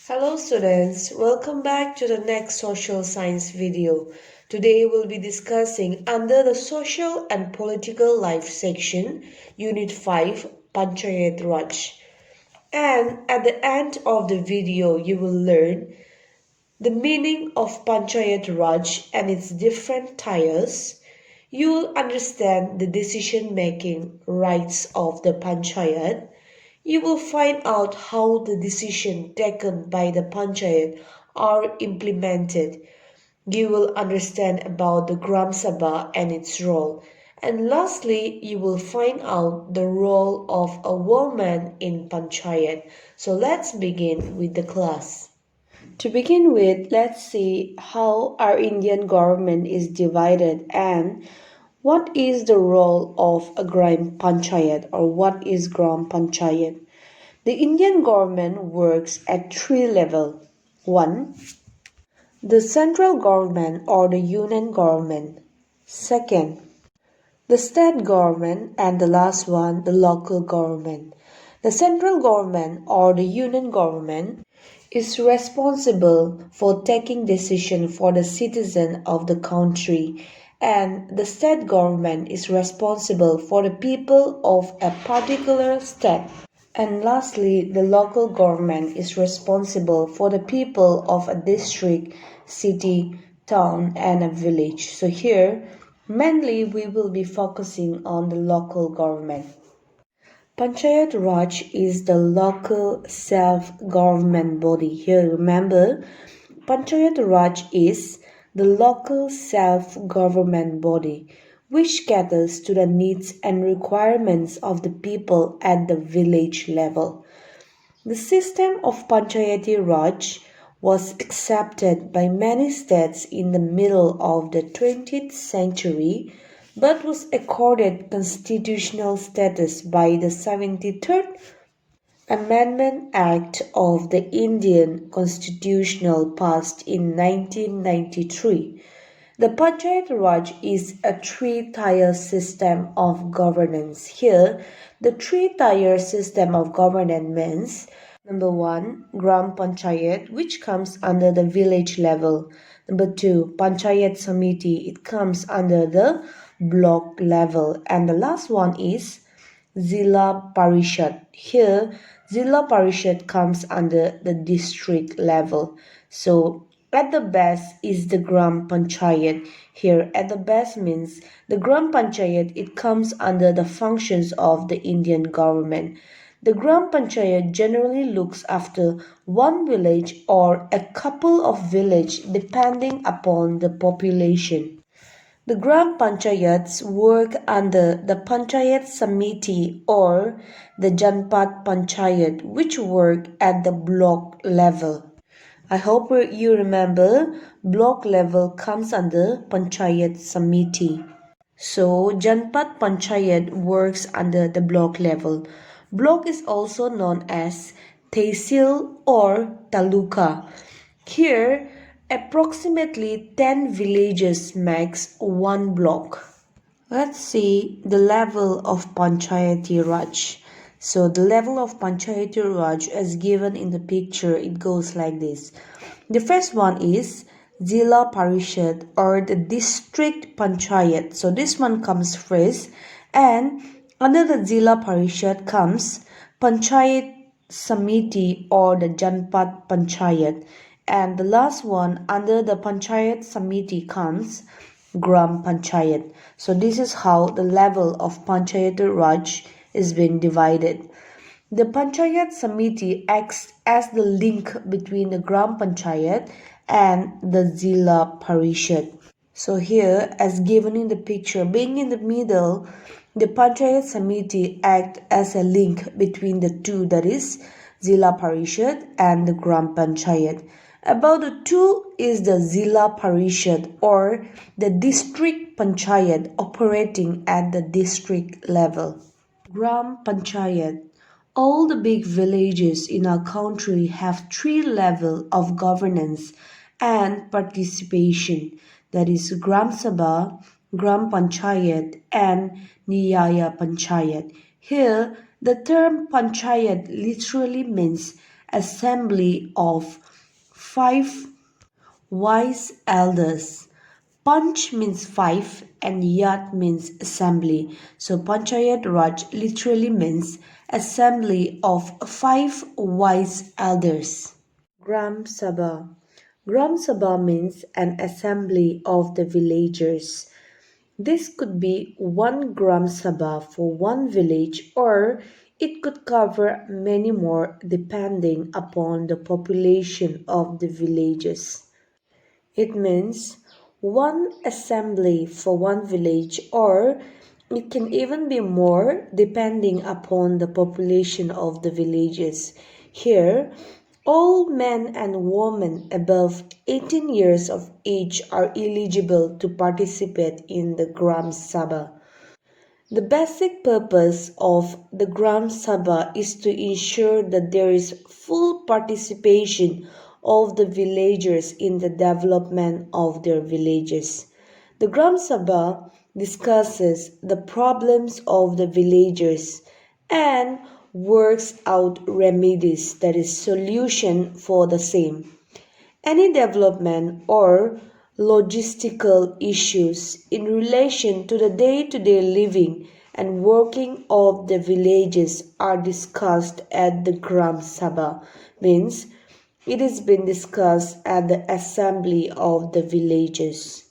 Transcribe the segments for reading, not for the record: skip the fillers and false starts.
Hello students, welcome back to the next social science video. Today we'll be discussing under the social and political life section, Unit 5, Panchayat Raj. And at the end of the video you will learn the meaning of Panchayat Raj and its different tiers. You will understand the decision-making rights of the Panchayat. You will find out how the decisions taken by the Panchayat are implemented. You will understand about the Gram Sabha and its role. And lastly, you will find out the role of a woman in Panchayat. So let's begin with the class. To begin with, let's see how our Indian government is divided and what is the role of a Gram Panchayat or what is Gram Panchayat. The Indian government works at three levels. 1. The central government or the union government. Second, the state government, and the last one, the local government. The central government or the union government is responsible for taking decisions for the citizen of the country, and the state government is responsible for the people of a particular state. And lastly, the local government is responsible for the people of a district, city, town, and a village. So here, mainly we will be focusing on the local government. Panchayat Raj is the local self-government body. Here, remember, Panchayat Raj is the local self-government body which caters to the needs and requirements of the people at the village level. The system of Panchayati Raj was accepted by many states in the middle of the 20th century but was accorded constitutional status by the 73rd Amendment Act of the Indian Constitution passed in 1993. The Panchayat Raj is a three-tier system of governance. Here, the three-tier system of governance means number 1, Gram Panchayat, which comes under the village level. Number 2, Panchayat Samiti, it comes under the block level. And the last one is Zilla Parishad. Here, Zilla Parishad comes under the district level. So, at the best is the Gram Panchayat. Here, at the best means the Gram Panchayat, it comes under the functions of the Indian government. The Gram Panchayat generally looks after one village or a couple of villages depending upon the population. The Gram Panchayats work under the Panchayat Samiti or the Janpat Panchayat, which work at the block level. I hope you remember block level comes under Panchayat Samiti. So Janpat Panchayat works under the block level. Block is also known as Tehsil or Taluka. Here, approximately 10 villages makes one block. Let's see the level of Panchayati Raj. So the level of Panchayati Raj as given in the picture, it goes like this. The first one is Zilla Parishad or the district Panchayat. So this one comes first, and under the Zilla Parishad comes Panchayat Samiti or the Janpat Panchayat. And the last one under the Panchayat Samiti comes Gram Panchayat. So this is how the level of Panchayat Raj is being divided. The Panchayat Samiti acts as the link between the Gram Panchayat and the Zilla Parishad. So here, as given in the picture, being in the middle, the Panchayat Samiti act as a link between the two, that is Zilla Parishad and the Gram Panchayat. About the two is the Zilla Parishad or the district Panchayat operating at the district level. Gram Panchayat. All the big villages in our country have three levels of governance and participation, that is Gram Sabha, Gram Panchayat and Niyaya Panchayat. Here, the term Panchayat literally means assembly of 5 wise elders. Panch means 5 and Yat means assembly. So Panchayat Raj literally means assembly of 5 wise elders. Gram Sabha. Gram Sabha means an assembly of the villagers. This could be one Gram Sabha for one village, or it could cover many more depending upon the population of the villages. It means one assembly for one village, or it can even be more depending upon the population of the villages. Here, all men and women above 18 years of age are eligible to participate in the Gram Sabha. The basic purpose of the Gram Sabha is to ensure that there is full participation of the villagers in the development of their villages. The Gram Sabha discusses the problems of the villagers and works out remedies, that is solution for the same. Any development or logistical issues in relation to the day-to-day living and working of the villages are discussed at the Gram Sabha, means it is been discussed at the assembly of the villages.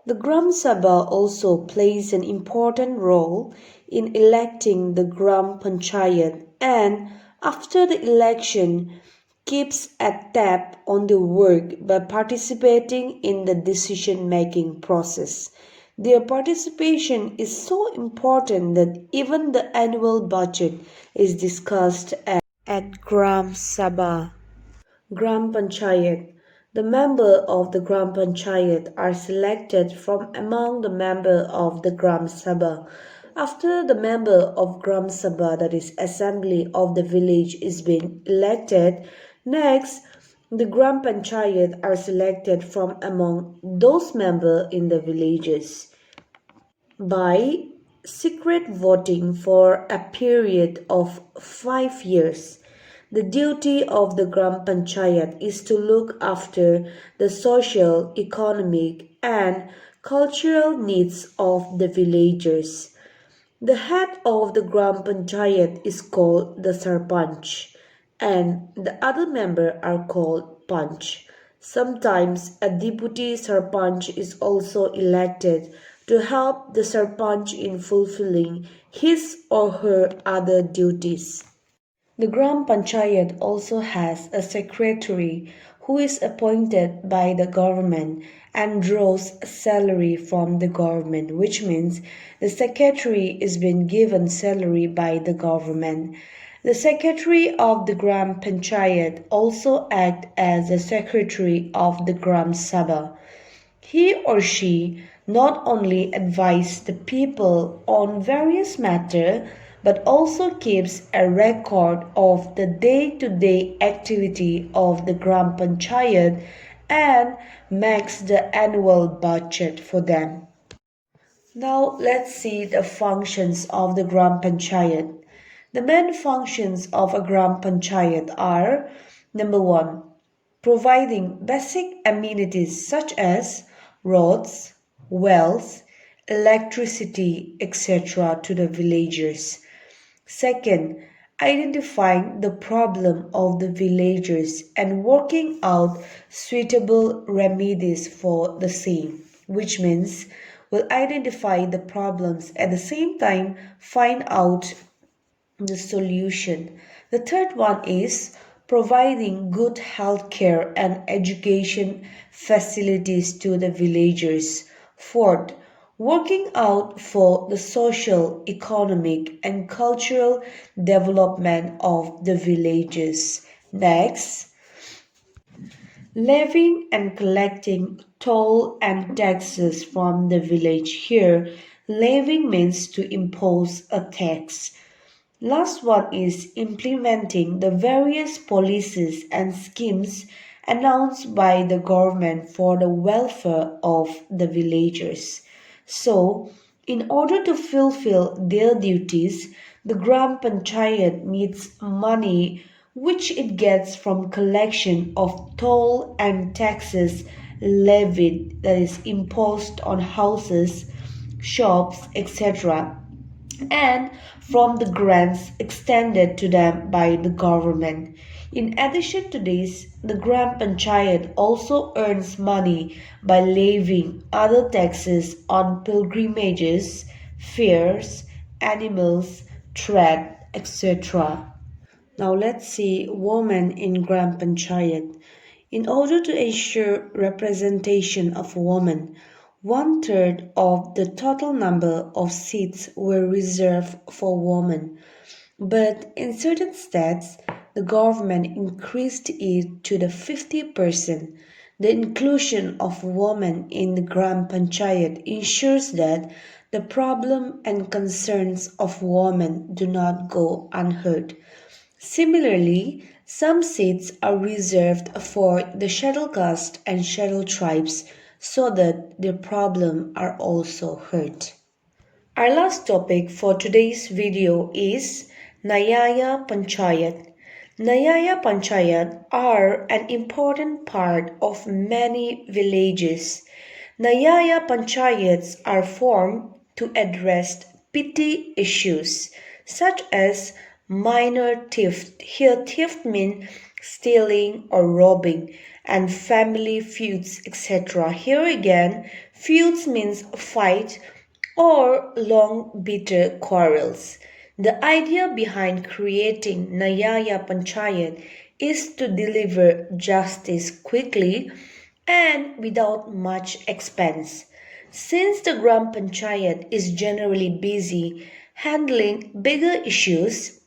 The Gram Sabha also plays an important role in electing the Gram Panchayat, and after the election keeps a tab on the work by participating in the decision making process. Their participation is so important that even the annual budget is discussed at Gram Sabha. Gram Panchayat. The member of the Gram Panchayat are selected from among the member of the Gram Sabha. After the member of Gram Sabha, that is assembly of the village, is being elected, next the Gram Panchayat are selected from among those members in the villages by secret voting for a period of 5 years. The duty of the Gram Panchayat is to look after the social, economic, and cultural needs of the villagers. The head of the Gram Panchayat is called the sarpanch, and the other members are called panch. Sometimes a deputy sarpanch is also elected to help the sarpanch in fulfilling his or her other duties. The Gram Panchayat also has a secretary who is appointed by the government and draws salary from the government, which means the secretary is being given salary by the government. The secretary of the Gram Panchayat also acts as the secretary of the Gram Sabha. He or she not only advises the people on various matters but also keeps a record of the day-to-day activity of the Gram Panchayat and makes the annual budget for them. Now let's see the functions of the Gram Panchayat. The main functions of a Gram Panchayat are: number 1, providing basic amenities such as roads, wells, electricity, etc. to the villagers. Second, identifying the problem of the villagers and working out suitable remedies for the same, which means will identify the problems at the same time find out the solution. The third one is providing good health care and education facilities to the villagers. Fourth, working out for the social, economic, and cultural development of the villages. Next, levying and collecting toll and taxes from the village. Here, levying means to impose a tax. Last one is implementing the various policies and schemes announced by the government for the welfare of the villagers. So, in order to fulfill their duties, the Gram Panchayat needs money which it gets from collection of toll and taxes levied, that is imposed on houses, shops, etc., and from the grants extended to them by the government. In addition to this, the Gram Panchayat also earns money by levying other taxes on pilgrimages, fairs, animals, trade, etc. Now let's see women in Gram Panchayat. In order to ensure representation of women, one-third of the total number of seats were reserved for women. But in certain states, the government increased it to the 50%. The inclusion of women in the Gram Panchayat ensures that the problem and concerns of women do not go unheard. Similarly, some seats are reserved for the scheduled caste and scheduled tribes so that their problems are also heard. Our last topic for today's video is Nyaya Panchayat. Nyaya Panchayat are an important part of many villages. Nyaya Panchayats are formed to address petty issues such as minor theft. Here, theft means stealing or robbing, and family feuds, etc. Here again, feuds means fight or long bitter quarrels. The idea behind creating Nyaya Panchayat is to deliver justice quickly and without much expense. Since the Gram Panchayat is generally busy handling bigger issues,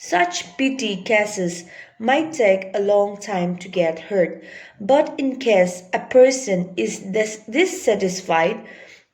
such petty cases might take a long time to get heard, but in case a person is dissatisfied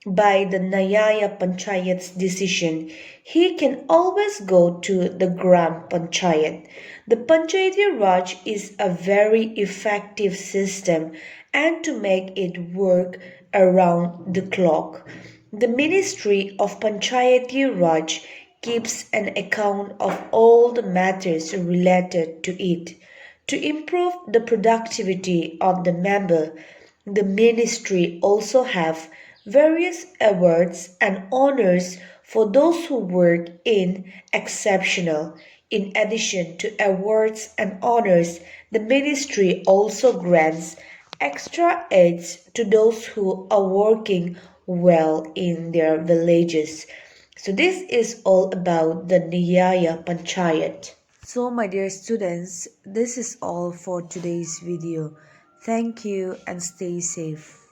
by the Nyaya Panchayat's decision, he can always go to the Gram Panchayat. The Panchayati Raj is a very effective system, and to make it work around the clock, the Ministry of Panchayati Raj keeps an account of all the matters related to it. To improve the productivity of the member, the ministry also have various awards and honors for those who work in exceptional. In addition to awards and honors, the ministry also grants extra aids to those who are working well in their villages. So this is all about the Nyaya Panchayat. So my dear students, this is all for today's video. Thank you and stay safe.